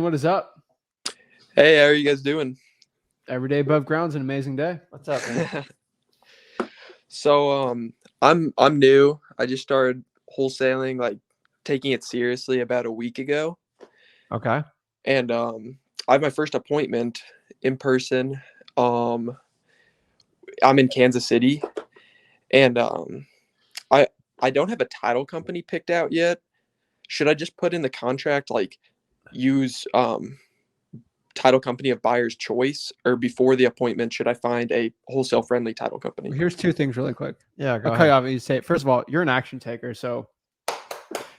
What is up? Hey, how are you guys doing? Every day above ground's an amazing day. What's up, man? So, I'm new. I just started wholesaling, like taking it seriously about a week ago, Okay. and I have my first appointment in person. Um, I'm in Kansas City, and I I don't have a title company picked out yet. Should I just put in the contract like use title company of buyer's choice, or before the appointment should I find a wholesale friendly title company? Here's two things really quick. Yeah, go I'll cut you ahead. off. You say, first of all, you're an action taker, so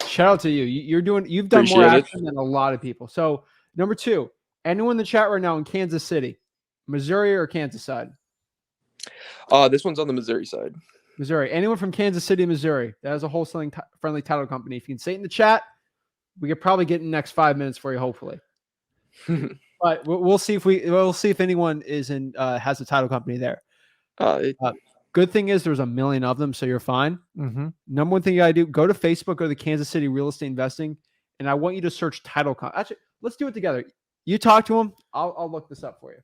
shout out to you. You've done more Appreciate it. action than a lot of people. So number two, anyone in the chat right now in Kansas City, Missouri or Kansas side? This one's on the Missouri side. Missouri. Anyone from Kansas City, Missouri that has a wholesaling friendly title company? If you can say it in the chat, we could probably get in the next 5 minutes for you, hopefully. But we'll see if anyone has a title company there. Good thing is there's a million of them, so you're fine. Mm-hmm. Number one thing you gotta do: go to Facebook, go to Kansas City Real Estate Investing, and I want you to search title. Actually, let's do it together. You talk to them. I'll look this up for you.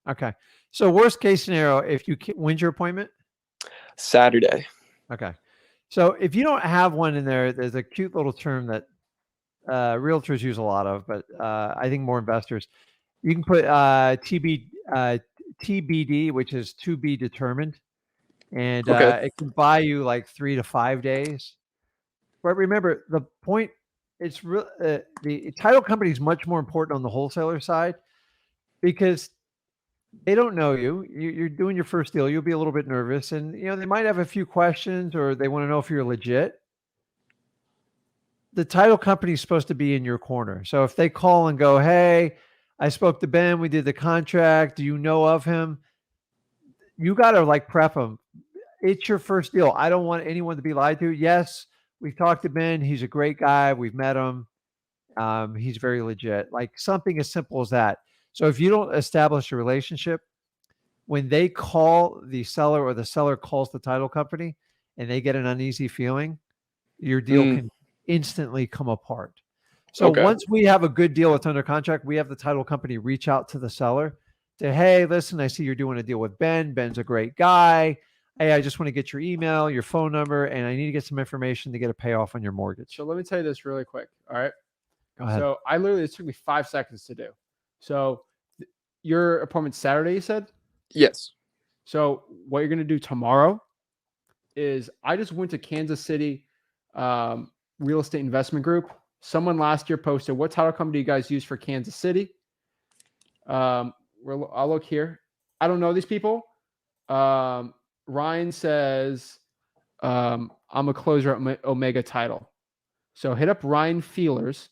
Okay. So worst case scenario, if you when's your appointment? Saturday. Okay. So if you don't have one in there, there's a cute little term that realtors use a lot of, but I think more investors. You can put TBD, which is to be determined, and Okay. it can buy you like 3 to 5 days. But remember, the point it's real. The title company is much more important on the wholesaler side because they don't know you. You're doing your first deal. You'll be a little bit nervous, and they might have a few questions, or they want to know if you're legit. The title company is supposed to be in your corner. So if they call and go, "Hey, I spoke to Ben. We did the contract. Do you know of him?" You got to like prep them. It's your first deal. I don't want anyone to be lied to. Yes, we've talked to Ben. He's a great guy. We've met him. He's very legit. Like something as simple as that. So if you don't establish a relationship, when they call the seller or the seller calls the title company and they get an uneasy feeling, your deal can instantly come apart. So once we have a good deal that's under contract, we have the title company reach out to the seller to, hey, listen, I see you're doing a deal with Ben. Ben's a great guy. Hey, I just want to get your email, your phone number, and I need to get some information to get a payoff on your mortgage. So let me tell you this really quick. All right. Go ahead. So it took me 5 seconds to do. So your appointment's Saturday, you said? Yes. So what you're going to do tomorrow is I just went to Kansas City Real Estate Investment Group. Someone last year posted, what title company do you guys use for Kansas City? I'll look here. I don't know these people. Ryan says, I'm a closer at Omega Title. So hit up Ryan Feelers.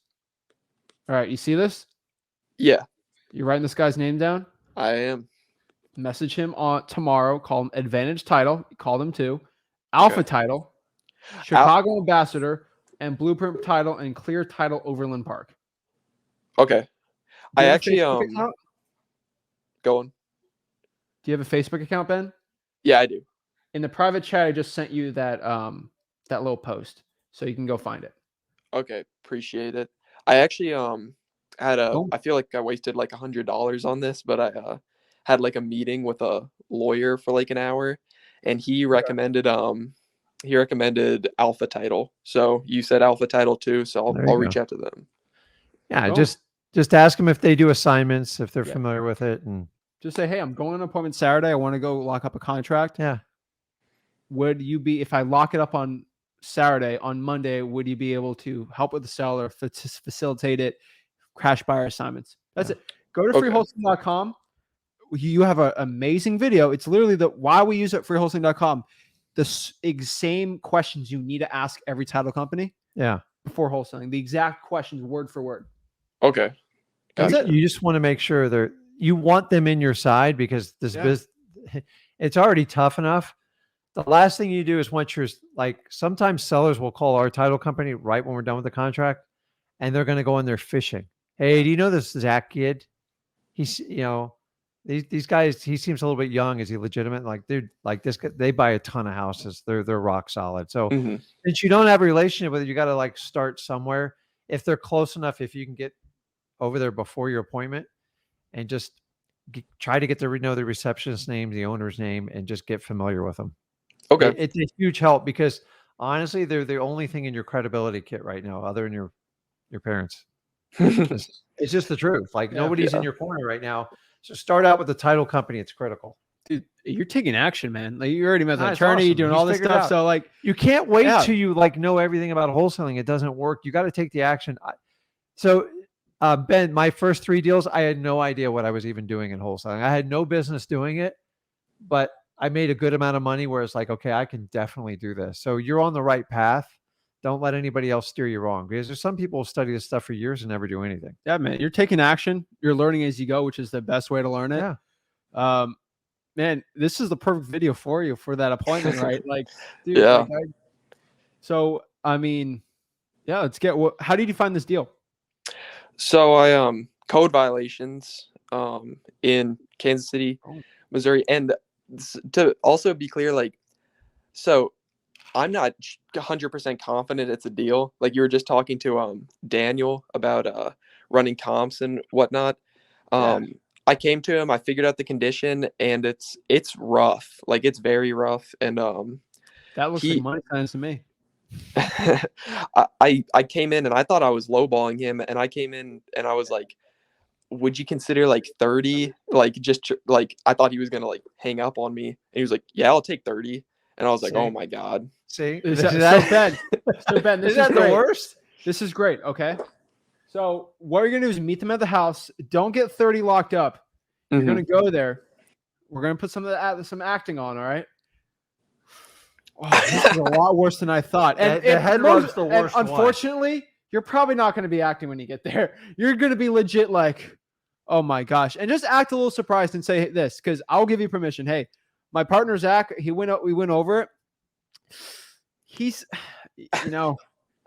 All right, you see this? Yeah. You writing this guy's name down? I am. Message him on tomorrow. Call him Advantage Title. Call them too. Alpha Title, Chicago Ambassador, and Blueprint Title and Clear Title Overland Park. Okay. I actually Go on. Do you have a Facebook account, Ben? Yeah, I do. In the private chat, I just sent you that little post, so you can go find it. Okay, appreciate it. I actually I feel like I wasted like $100 on this, but I had like a meeting with a lawyer for like an hour, and he recommended Alpha Title. So you said Alpha Title too, so I'll reach out to them. Yeah, just ask them if they do assignments, if they're familiar with it, and just say, hey, I'm going on an appointment Saturday. I want to go lock up a contract. Yeah. Would you be, if I lock it up on Saturday, on Monday, would you be able to help with the seller, facilitate it, crash buyer assignments? That's it. Go to freewholesaling.com. You have an amazing video. It's literally why we use it at freewholesaling.com. The same questions you need to ask every title company. Yeah. Before wholesaling, the exact questions, word for word. Okay. That's it. You just want to make sure you want them in your side because this business, it's already tough enough. The last thing you do is sometimes sellers will call our title company right when we're done with the contract, and they're going to go in there fishing. Hey, do you know this Zach kid? He's, these guys, he seems a little bit young. Is he legitimate? Like, dude, like this guy, they buy a ton of houses. They're rock solid. So since you don't have a relationship with it, you got to like start somewhere. If they're close enough, if you can get over there before your appointment and just try to get to know the receptionist's name, the owner's name, and just get familiar with them. Okay. It's a huge help because honestly, they're the only thing in your credibility kit right now, other than your parents. It's just the truth. Like nobody's in your corner right now. So start out with the title company. It's critical. Dude, you're taking action, man. Like you already met the It's attorney, awesome. doing He's all this figured stuff. out. So like, You can't wait till you like know everything about wholesaling. It doesn't work. You got to take the action. So Ben, my first 3 deals, I had no idea what I was even doing in wholesaling. I had no business doing it, but I made a good amount of money where it's like, okay, I can definitely do this. So you're on the right path. Don't let anybody else steer you wrong, because there's some people who study this stuff for years and never do anything. Yeah, man, you're taking action. You're learning as you go, which is the best way to learn it. Yeah. Man, this is the perfect video for you for that appointment, right? Like, dude, Yeah. So, I mean, yeah, let's get, how did you find this deal? So I, code violations, in Kansas City, Missouri. And to also be clear, like, so I'm not 100% confident it's a deal. Like you were just talking to Daniel about running comps and whatnot. I came to him, I figured out the condition, and it's rough. Like it's very rough. And that looks like money signs to me. I came in and I thought I was lowballing him, and I came in and I was like, would you consider like 30? Like just like I thought he was gonna like hang up on me, and he was like, yeah, I'll take 30. And I was like, oh my God. See, so Ben, this is that great. The worst? This is great. Okay. So what you're going to do is meet them at the house. Don't get 30 locked up. You're going to go there. We're going to put some acting on. All right. Oh, this is a lot worse than I thought. And the head rub's the worst. Unfortunately, you're probably not going to be acting when you get there. You're going to be legit like, oh my gosh. And just act a little surprised and say this, because I'll give you permission. Hey, my partner, Zach, we went over it. He's,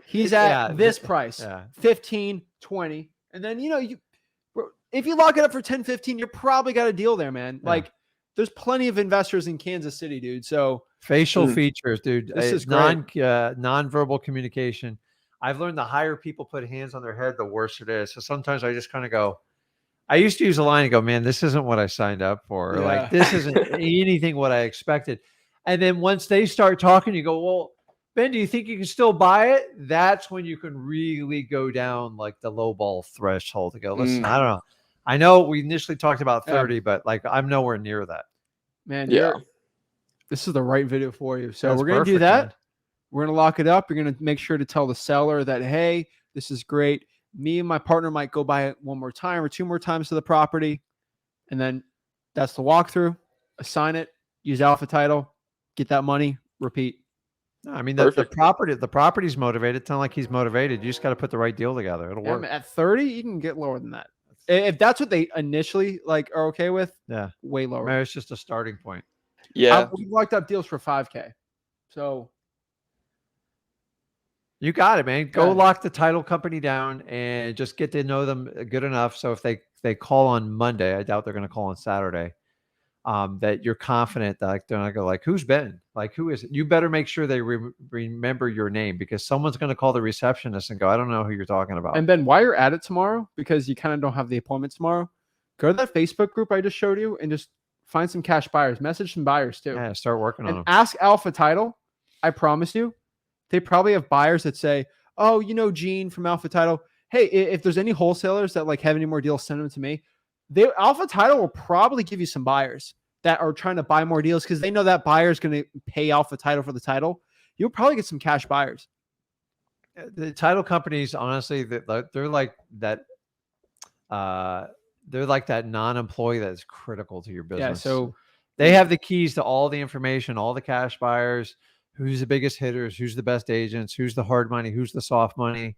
he's at this price, 15, 20. And then, if you lock it up for 10, 15, you're probably got a deal there, man. Yeah. Like there's plenty of investors in Kansas City, dude. So facial features, dude. This is non-verbal communication. I've learned the higher people put hands on their head, the worse it is. So sometimes I just kind of go, I used to use a line and go, man, this isn't what I signed up for. Yeah. Like this isn't anything what I expected. And then once they start talking, you go, well, Ben, do you think you can still buy it? That's when you can really go down like the low ball threshold to go, listen, I don't know. I know we initially talked about 30, but like I'm nowhere near that. Man, this is the right video for you. So That's we're going to do that. Man. We're going to lock it up. You're going to make sure to tell the seller that, hey, this is great. Me and my partner might go by it one more time or 2 more times to the property. And then that's the walkthrough. Assign it, use Alpha Title, get that money, repeat. I mean, the property's motivated. It's not like he's motivated. You just got to put the right deal together. It'll work. At 30, you can get lower than that. If that's what they initially like are okay with, way lower. Maybe it's just a starting point. Yeah. We've locked up deals for 5K. So you got it, man. Go lock the title company down and just get to know them good enough. So if they call on Monday, I doubt they're going to call on Saturday. That you're confident that like, they're not going to like, who's Ben? Like, who is it? You better make sure they remember your name, because someone's going to call the receptionist and go, I don't know who you're talking about. And Ben, while you're at it tomorrow, because you kind of don't have the appointment tomorrow, go to that Facebook group I just showed you and just find some cash buyers, message some buyers too. Yeah, start working on them. Ask Alpha Title. I promise you, they probably have buyers that say, oh, Gene from Alpha Title. Hey, if there's any wholesalers that like have any more deals, send them to me. Alpha Title will probably give you some buyers that are trying to buy more deals because they know that buyer is going to pay Alpha Title for the title. You'll probably get some cash buyers. The title companies, honestly, they're like that. They're like that non-employee that's critical to your business. Yeah, so they have the keys to all the information, all the cash buyers, who's the biggest hitters, who's the best agents, who's the hard money, who's the soft money.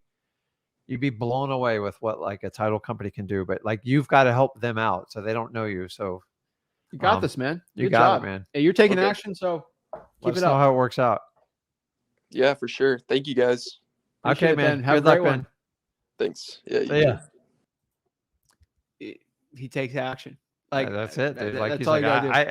You'd be blown away with what like a title company can do, but like you've got to help them out so they don't know you. So you got this, man. You got it, man. Hey, you're taking action, so keep it up. Know how it works out. Yeah, for sure. Thank you, guys. Okay, man. Have a great one. Thanks. Yeah. He takes action. Like that's it. Dude. That's all you gotta do.